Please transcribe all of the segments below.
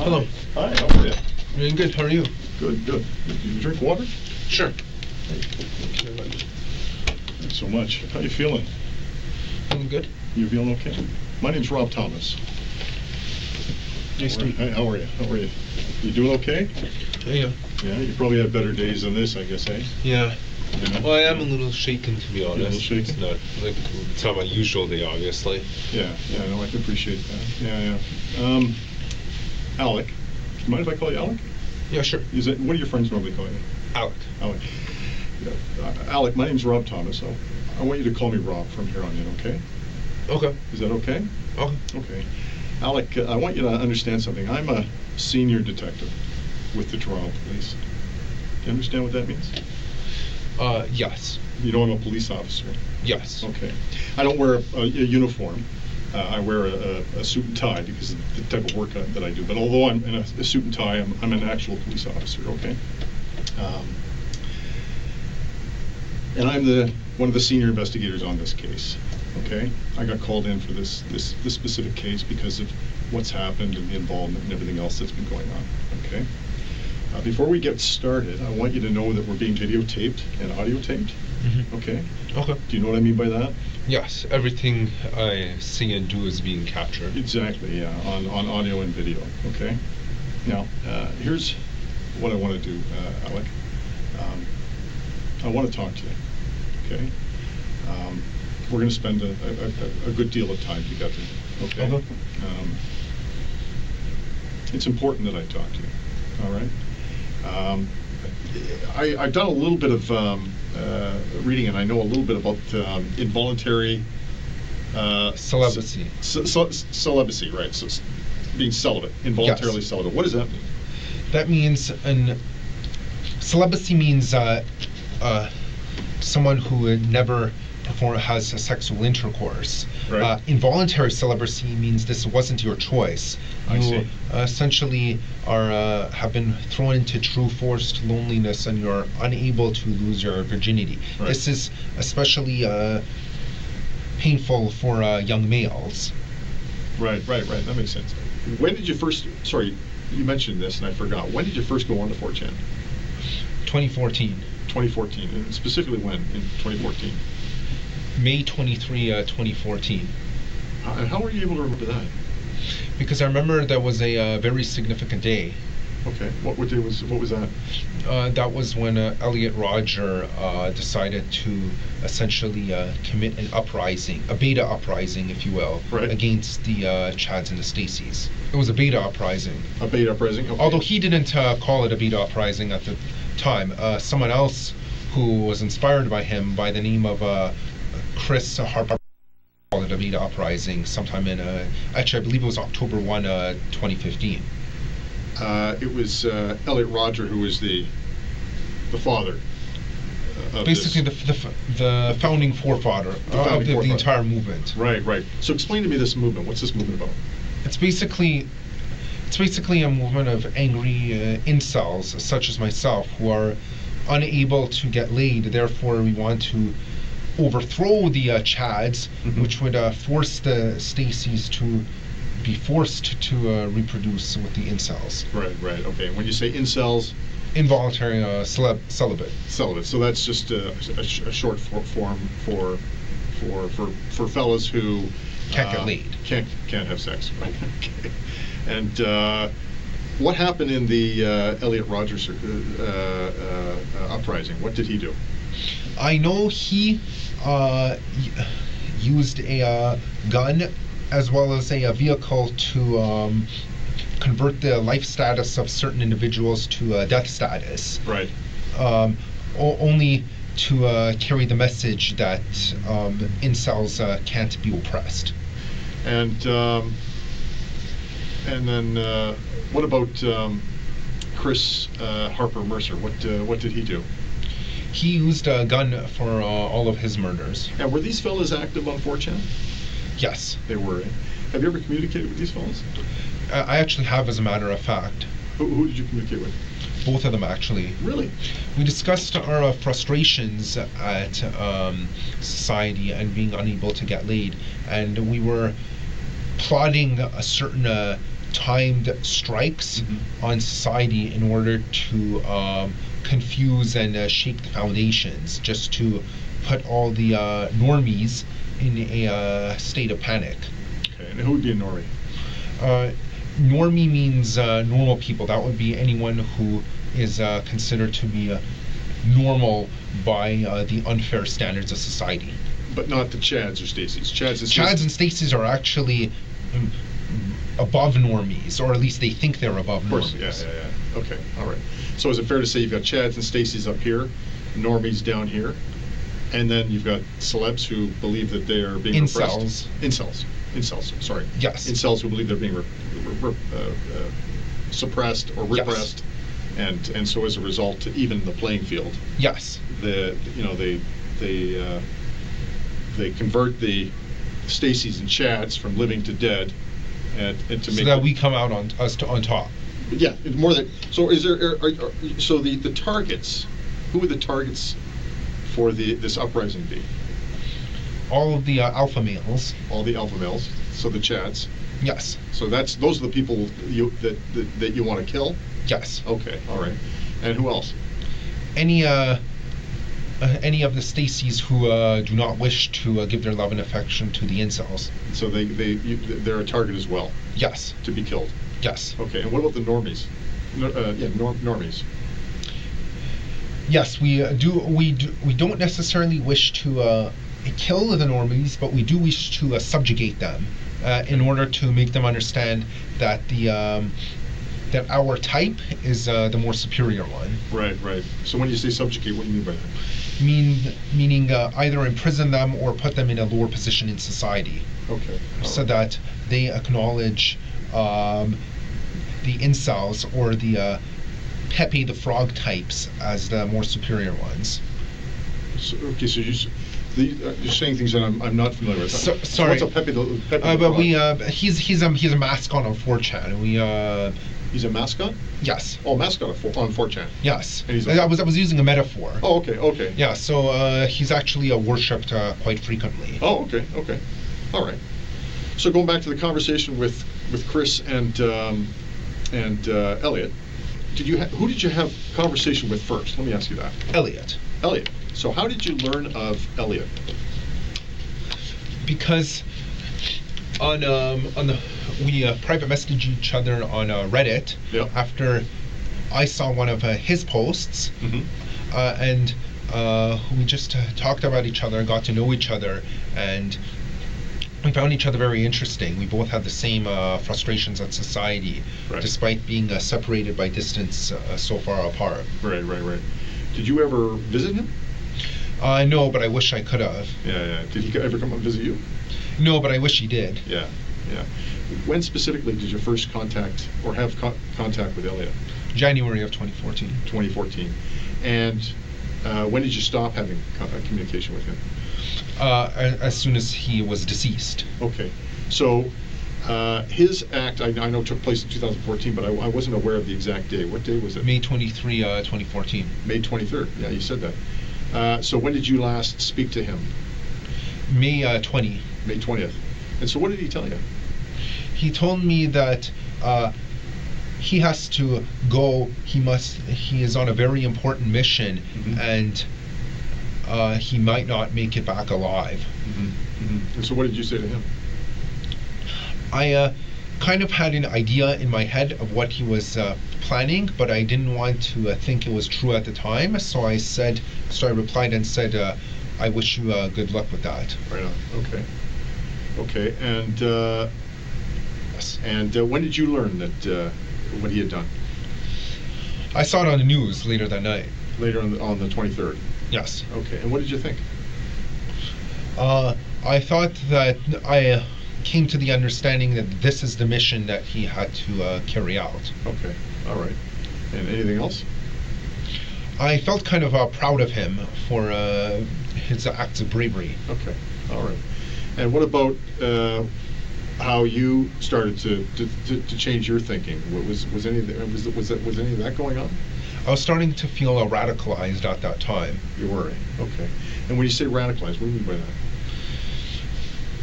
Hello. Hi, how are you? Doing good. How are you? Good. Do you drink water? Sure. Thank you very much. Thanks so much. How you feeling? Feeling good. You feeling okay? My name's Rob Thomas. Nice to meet you. Hi, how are you? You doing okay? Yeah. Yeah, you probably had better days than this, I guess, eh? Yeah. Yeah. Well, I am a little shaken, to be honest. You're a little shaken? It's not my usual day, obviously. Yeah, no, I can appreciate that. Yeah. Alek. Do you mind if I call you Alek? Yeah, sure. What do your friends normally call you? Alek. Alek. Yeah. Alek, my name's Rob Thomas. I want you to call me Rob from here on in, okay? Okay. Is that okay? Okay. Okay. Alek, I want you to understand something. I'm a senior detective with the Toronto Police. Do you understand what that means? Yes. You know I'm a police officer. Yes. Okay. I don't wear a uniform. I wear a suit and tie because of the type of work that I do. But although I'm in a suit and tie, I'm an actual police officer, okay? And I'm one of the senior investigators on this case, okay? I got called in for this specific case because of what's happened and the involvement and everything else that's been going on, okay? Before we get started, I want you to know that we're being videotaped and audio taped, okay? Okay. Do you know what I mean by that? Yes. Everything I see and do is being captured. Exactly, yeah, on audio and video, okay? Now, here's what I want to do, Alek. I want to talk to you, okay? We're going to spend a good deal of time together, okay? Okay. It's important that I talk to you, all right? I've done a little bit of reading, and I know a little bit about involuntary Celibacy. Celibacy, right? So it's being celibate, involuntarily celibate. What does that mean? That means celibacy means someone who never has sexual intercourse. Right. Involuntary celibacy means this wasn't your choice. I You see. essentially have been thrown into true forced loneliness, and you're unable to lose your virginity. Right. This is especially painful for young males. Right. That makes sense. When did you first? Sorry, you mentioned this, and I forgot. When did you first go on to 4chan? 2014. 2014, and specifically when in 2014? May 23, 2014. And how were you able to remember that? Because I remember that was a very significant day. Okay. What day was? What was that? That was when Elliot Rodger decided to essentially commit an uprising, a beta uprising, if you will, Right. against the Chads and the Stacys. It was a beta uprising. A beta uprising. Okay. Although he didn't call it a beta uprising at the time. Someone else who was inspired by him, by the name of Chris Harper, called it a beta uprising sometime in, actually I believe it was October 1, 2015. It was Elliot Rodger who was the father of Basically this. the founding forefather of the entire movement. Right. So explain to me this movement. What's this movement about? It's basically a movement of angry incels such as myself who are unable to get laid. Therefore, we want to overthrow the Chads, which would force the Stacys to be forced to reproduce with the incels. Right. Okay. When you say incels, Involuntary celibate. celibate. So that's just a short form for fellas who Can't get laid. Can't have sex. Right. Okay. And what happened in the Elliot Rodgers uprising? What did he do? I know he used a gun as well as a vehicle to convert the life status of certain individuals to death status. Right. Only to carry the message that incels can't be oppressed. And then what about Chris Harper Mercer? What did he do? He used a gun for all of his murders. And were these fellas active on 4chan? Yes. They were. Have you ever communicated with these fellas? I actually have, as a matter of fact. Who did you communicate with? Both of them, actually. Really? We discussed our frustrations at society and being unable to get laid, and we were plotting a certain timed strikes Mhm. on society in order to confuse and shake the foundations, just to put all the normies in a state of panic. Okay, and who would be a normie? Normie means normal people. That would be anyone who is considered to be normal by the unfair standards of society. But not the Chads or Stacys. Chads and Stacys are actually above normies, or at least they think they're above Of course, normies. yeah. Okay, all right. So is it fair to say you've got Chads and Stacys up here, normies down here, and then you've got celebs who believe that they are being Incels. repressed? Incels, sorry. Yes. Incels who believe they're being suppressed or Yes. repressed, and so as a result, to even the playing field, Yes. they convert the Stacys and Chads from living to dead, and to So make that we come out on top. Yeah, it's more than so. Is there so the targets? Who would the targets for this uprising be? All of the alpha males. All the alpha males. So the Chads. Yes. So those are the people that you want to kill. Yes. Okay, all right. And who else? Any of the Stacys who do not wish to give their love and affection to the incels. So they're a target as well Yes. to be killed. Yes. Okay, and what about the normies? Normies. Yes, we don't necessarily wish to kill the normies, but we do wish to subjugate them in order to make them understand that that our type is the more superior one. Right. So when you say subjugate, what do you mean by that? Meaning either imprison them or put them in a lower position in society, Okay. all so right. that they acknowledge the incels or the Pepe the Frog types as the more superior ones. So you're saying things that I'm not familiar with. So- sorry. What's a Pepe the But Frog? he's a mascot on 4chan. He's a mascot? Yes. Oh, mascot on 4chan. Yes. And he's I was using a metaphor. Oh, okay. Yeah. So he's actually worshipped quite frequently. Oh, okay. All right. So going back to the conversation with Chris and Elliot, who did you have conversation with first? Let me ask you that. Elliot. Elliot. So how did you learn of Elliot? Because we private messaged each other on Reddit Yeah. after I saw one of his posts, Mm-hmm. and we just talked about each other, got to know each other, and we found each other very interesting. We both had the same frustrations at society, Right. despite being separated by distance so far apart. Right. Did you ever visit him? No, but I wish I could have. Yeah. Did he ever come and visit you? No, but I wish he did. Yeah. When specifically did you first contact or have contact with Elliot? January of 2014. 2014. And when did you stop having communication with him? As soon as he was deceased. Okay. So his act, I know, took place in 2014, but I wasn't aware of the exact day. What day was it? May 23, 2014. May 23rd. Yeah, you said that. So when did you last speak to him? May 20. May 20th. And so what did he tell you? He told me that he has to go. He is on a very important mission, Mhm. and he might not make it back alive. And so what did you say to him? I kind of had an idea in my head of what he was planning, but I didn't want to think it was true at the time. So I replied and said, I wish you good luck with that. Right on. Okay. And Yes. when did you learn that what he had done? I saw it on the news later that night. Later on the 23rd. Yes. Okay. And what did you think? I thought that I came to the understanding that this is the mission that he had to carry out. Okay. All right. And anything else? I felt kind of proud of him for his acts of bravery. Okay. All right. And what about how you started to change your thinking? Was any of that going on? I was starting to feel radicalized at that time. You were. Okay. And when you say radicalized, what do you mean by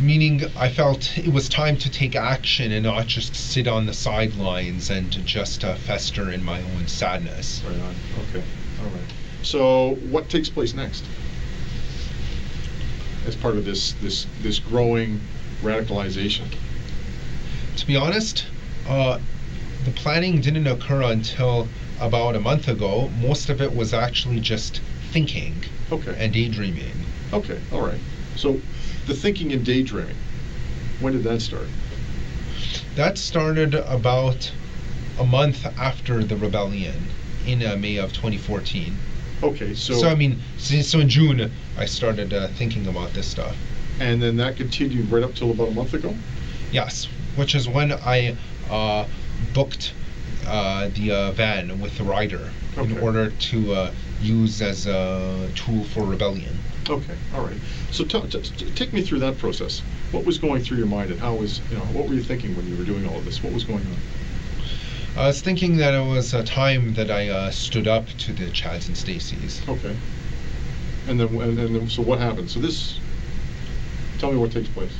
Meaning, I felt it was time to take action and not just sit on the sidelines and to just fester in my own sadness. Right on. Okay. All right. So, what takes place next? As part of this growing radicalization. To be honest, the planning didn't occur until about a month ago. Most of it was actually just thinking and daydreaming. Okay. All right. So, the thinking and daydreaming, when did that start? That started about a month after the rebellion in May of 2014. Okay, so in June I started thinking about this stuff. And then that continued right up till about a month ago? Yes, which is when I booked the van with the rider in order to use as a tool for rebellion. Okay, all right. So take me through that process. What was going through your mind, and what were you thinking when you were doing all of this? What was going on? I was thinking that it was a time that I stood up to the Chads and Stacys. Okay. And then, so what happened? Tell me what takes place.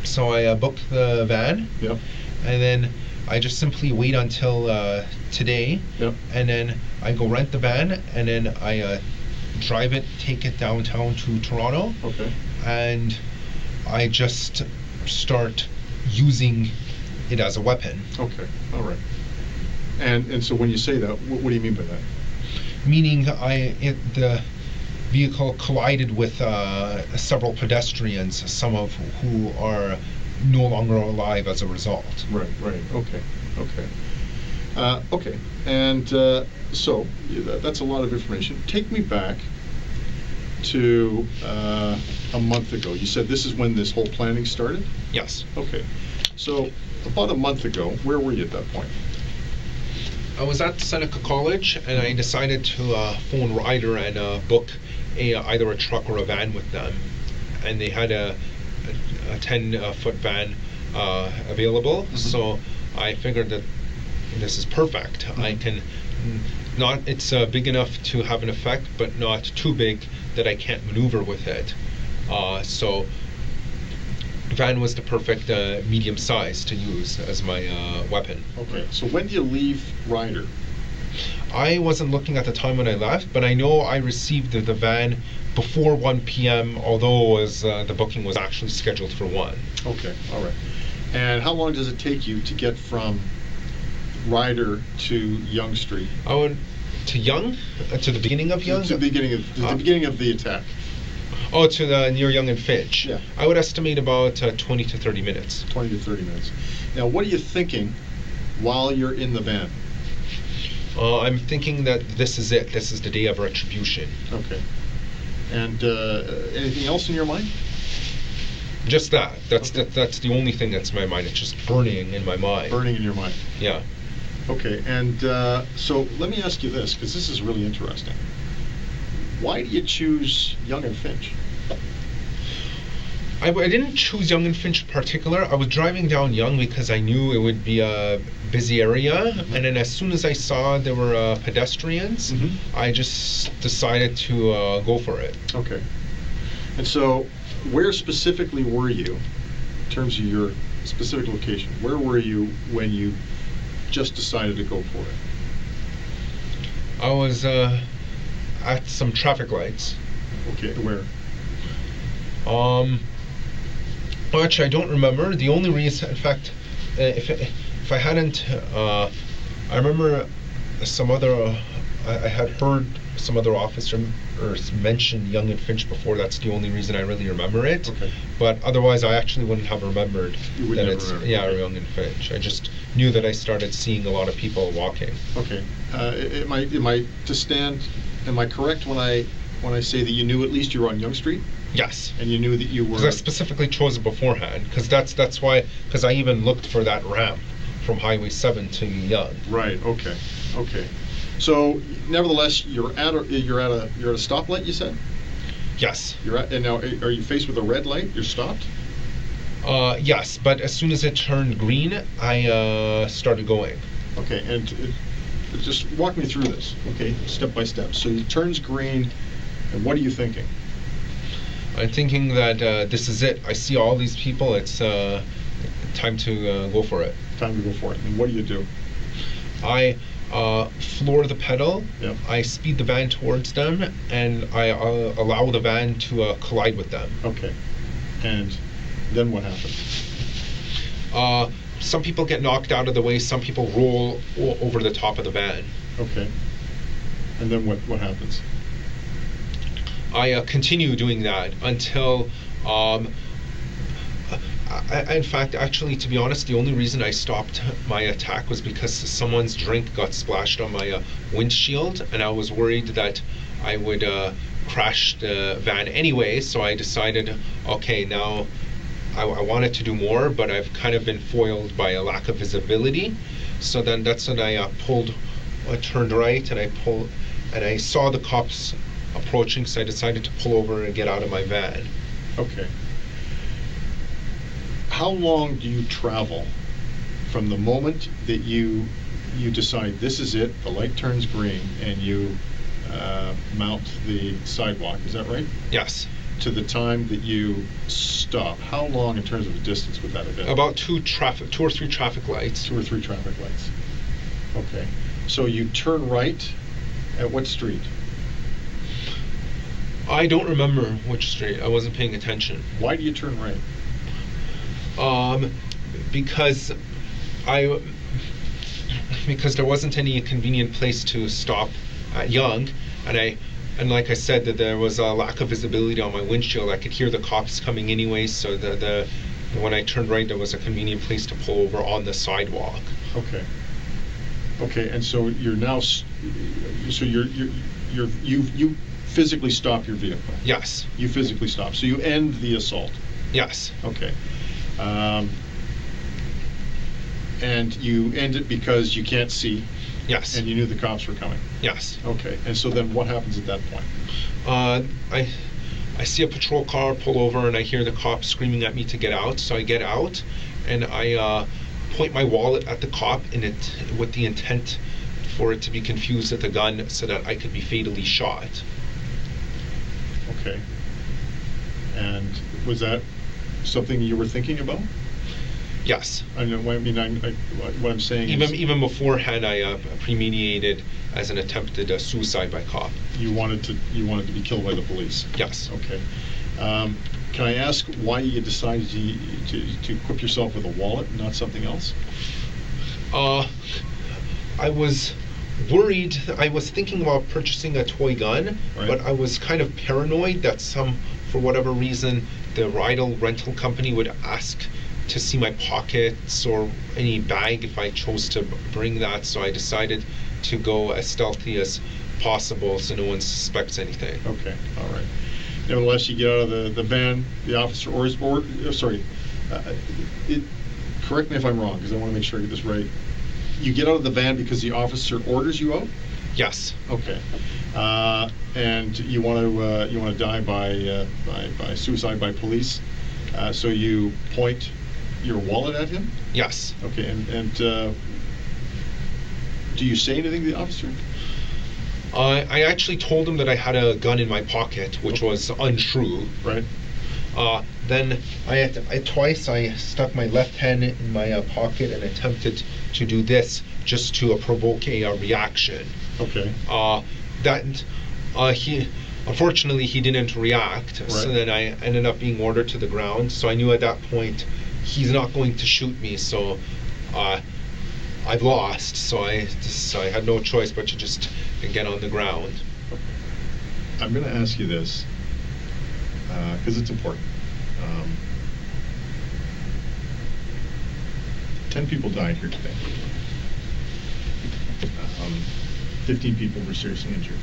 So I booked the van. Yep. And then I just simply wait until today. Yep. And then I go rent the van, and then I drive it, take it downtown to Toronto. Okay. And I just start using it as a weapon. Okay. All right. And so when you say that, what do you mean by that? Meaning the vehicle collided with several pedestrians, some of who are no longer alive as a result. Right. Okay. And so that's a lot of information. Take me back to a month ago. You said this is when this whole planning started? Yes. Okay. So about a month ago, where were you at that point? I was at Seneca College, and I decided to phone Ryder and book either a truck or a van with them. And they had a 10-foot van available, so I figured that this is perfect. I can it's big enough to have an effect, but not too big that I can't maneuver with it. So the van was the perfect medium size to use as my weapon. Okay, so when do you leave Ryder? I wasn't looking at the time when I left, but I know I received the van before 1 p.m., although the booking was actually scheduled for 1. Okay, all right. And how long does it take you to get from Ryder to Yonge Street? I went to Yonge? To the beginning of Yonge? To the beginning of the attack. Oh, to the near Yonge and Finch. Yeah. I would estimate about 20 to 30 minutes. 20 to 30 minutes. Now, what are you thinking while you're in the van? I'm thinking that this is it. This is the day of retribution. Okay. And anything else in your mind? Just that. That's the only thing that's in my mind. It's just burning in my mind. Burning in your mind. Yeah. Okay. And so let me ask you this, because this is really interesting. Why do you choose Yonge and Finch? I didn't choose Yonge and Finch in particular. I was driving down Yonge because I knew it would be a busy area, and then as soon as I saw there were pedestrians, I just decided to go for it. Okay. And so, where specifically were you, in terms of your specific location? Where were you when you just decided to go for it? I was at some traffic lights. Okay, where? Well, actually, I don't remember. The only reason, in fact, if I hadn't, I remember some other, I had heard some other officer mention Yonge and Finch before. That's the only reason I really remember it. Okay. But otherwise, I actually wouldn't have remembered that it's Yonge and Finch. I just knew that I started seeing a lot of people walking. Okay. Am I correct when I say that you knew at least you were on Yonge Street? Yes. And you knew that you were... Because I specifically chose it beforehand, because that's why, because I even looked for that ramp from Highway 7 to Yonge. Right, okay. So, nevertheless, you're at a stoplight, you said? Yes. And now, are you faced with a red light? You're stopped? Yes, but as soon as it turned green, I started going. Okay, and just walk me through this, okay, step by step. So it turns green, and what are you thinking? I'm thinking that this is it. I see all these people. It's time to go for it. Time to go for it. And what do? I floor the pedal. Yep. I speed the van towards them, and I allow the van to collide with them. Okay. And then what happens? Some people get knocked out of the way. Some people roll over the top of the van. Okay. And then what happens? I continue doing that until, in fact, actually, to be honest, the only reason I stopped my attack was because someone's drink got splashed on my windshield, and I was worried that I would crash the van anyway, so I decided, okay, now I wanted to do more, but I've kind of been foiled by a lack of visibility. So then that's when I turned right, and I saw the cops approaching, so I decided to pull over and get out of my van. Okay. How long do you travel from the moment that you decide this is it, the light turns green, and you mount the sidewalk, is that right? Yes. To the time that you stop, how long in terms of a distance would that have been? About two or three traffic lights. 2 or 3 traffic lights. Okay. So you turn right at what street? I don't remember which street. I wasn't paying attention. Why do you turn right? Because there wasn't any convenient place to stop at Yonge, and like I said, that there was a lack of visibility on my windshield. I could hear the cops coming anyway, so when I turned right, there was a convenient place to pull over on the sidewalk. Okay. Okay, and so you're now, you physically stop your vehicle. Yes. You physically stop. So you end the assault. Yes. Okay. And you end it because you can't see. Yes. And you knew the cops were coming. Yes. Okay. And so then what happens at that point? I see a patrol car pull over, and I hear the cops screaming at me to get out. So I get out, and I point my wallet at the cop with the intent for it to be confused with a gun, so that I could be fatally shot. Okay. And was that something you were thinking about? Yes. I know. What I'm saying is, even beforehand, I premeditated as an attempted suicide by cop. You wanted to be killed by the police. Yes. Okay. Can I ask why you decided to equip yourself with a wallet and not something else? I was worried. I was thinking about purchasing a toy gun, right. But I was kind of paranoid that for whatever reason, the rental company would ask to see my pockets or any bag if I chose to bring that. So I decided to go as stealthy as possible so no one suspects anything. Okay, all right. Nevertheless, you get out of the van, the officer correct me if I'm wrong, because I want to make sure I get this right. You get out of the van because the officer orders you out? Yes. Okay. And you want to die by suicide by police. So you point your wallet at him? Yes. Okay. And do you say anything to the officer? I actually told him that I had a gun in my pocket, which was untrue. Right. Then twice I stuck my left hand in my pocket and attempted to do this just to provoke a reaction. Okay. Unfortunately he didn't react. Right. So then I ended up being ordered to the ground. So I knew at that point he's not going to shoot me. So I've lost. So I had no choice but to just get on the ground. I'm going to ask you this because it's important. 10 people died here today. 15 people were seriously injured.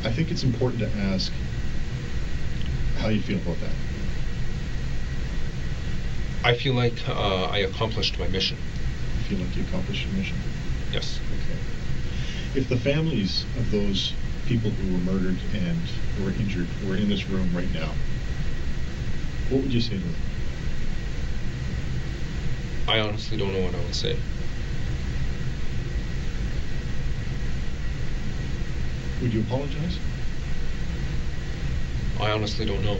I think it's important to ask how you feel about that. I feel like I accomplished my mission. You feel like you accomplished your mission? Yes. Okay. If the families of those people who were murdered and who were injured were in this room right now, what would you say to them? I honestly don't know what I would say. Would you apologize? I honestly don't know.